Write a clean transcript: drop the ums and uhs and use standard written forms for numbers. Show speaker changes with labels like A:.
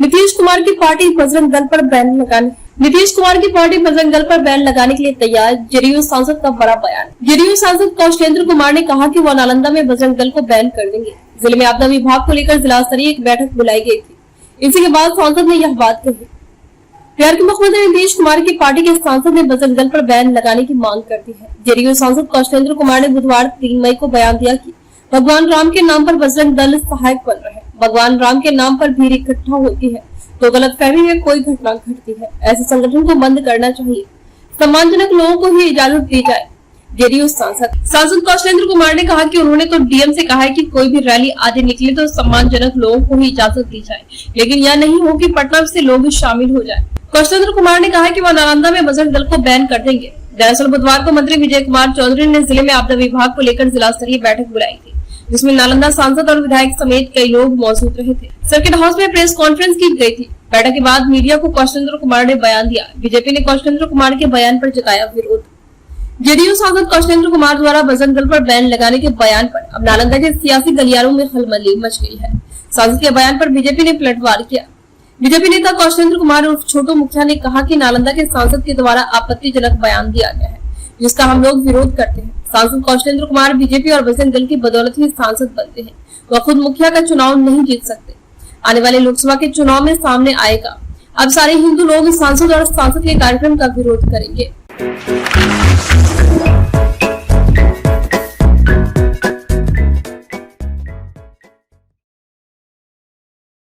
A: नीतीश कुमार की पार्टी बजरंग दल पर बैन लगाने के लिए तैयार। जेडीयू सांसद का बड़ा बयान। जेडीयू सांसद कौशलेंद्र कुमार ने कहा कि वो नालंदा में बजरंग दल को बैन कर देंगे। जिले में आपदा विभाग को लेकर जिला स्तरीय एक बैठक बुलाई गई थी। इसी के बाद सांसद ने यह बात कही। बिहार के मुख्यमंत्री नीतीश कुमार की पार्टी के सांसद ने बजरंग दल पर बैन लगाने की मांग कर दी है। जेडीयू सांसद कौशलेंद्र कुमार ने बुधवार 3 मई को बयान दिया कि भगवान राम के नाम पर बजरंग दल सहायक बन रहे हैं। भगवान राम के नाम पर भीड़ इकट्ठा होती है तो गलतफहमी में कोई घटना घटती है। ऐसे संगठन को बंद करना चाहिए। सम्मानजनक लोगों को ही इजाजत दी जाए। जेडीयू सांसद कौशलेंद्र कुमार ने कहा कि उन्होंने तो डीएम से कहा है कि कोई भी रैली आदि निकले तो सम्मानजनक लोगों को ही इजाजत दी जाए, लेकिन यह नहीं हो कि पटना से लोग शामिल हो जाए। कौशलेंद्र कुमार ने कहा कि वह नालंदा में बजरंग दल को बैन कर देंगे। दरअसल बुधवार को मंत्री विजय कुमार चौधरी ने जिले में आपदा विभाग को लेकर जिला स्तरीय बैठक बुलाई थी, जिसमें नालंदा सांसद और विधायक समेत कई लोग मौजूद रहे थे। सर्किट हाउस में प्रेस कॉन्फ्रेंस की गई थी। बैठक के बाद मीडिया को कौशलेंद्र कुमार ने बयान दिया। बीजेपी ने कौशलेंद्र कुमार के बयान पर जताया विरोध। जेडीयू सांसद कौशलेंद्र कुमार द्वारा बजरंग दल पर बैन लगाने के बयान पर अब नालंदा के सियासी गलियारों में खलबली मच गई है। सांसद के बयान पर बीजेपी ने पलटवार किया। बीजेपी नेता कौशलेंद्र कुमार उर्फ छोटू मुखिया ने कहा कि नालंदा के सांसद के द्वारा आपत्तिजनक बयान दिया गया है, जिसका हम लोग विरोध करते हैं। सांसद कौशलेंद्र कुमार बीजेपी और बजरंग दल की बदौलत ही सांसद बनते हैं। वह खुद मुखिया का चुनाव नहीं जीत सकते। आने वाले लोकसभा के चुनाव में सामने आएगा। अब सारे हिंदू लोग सांसद और सांसद के कार्यक्रम का विरोध करेंगे।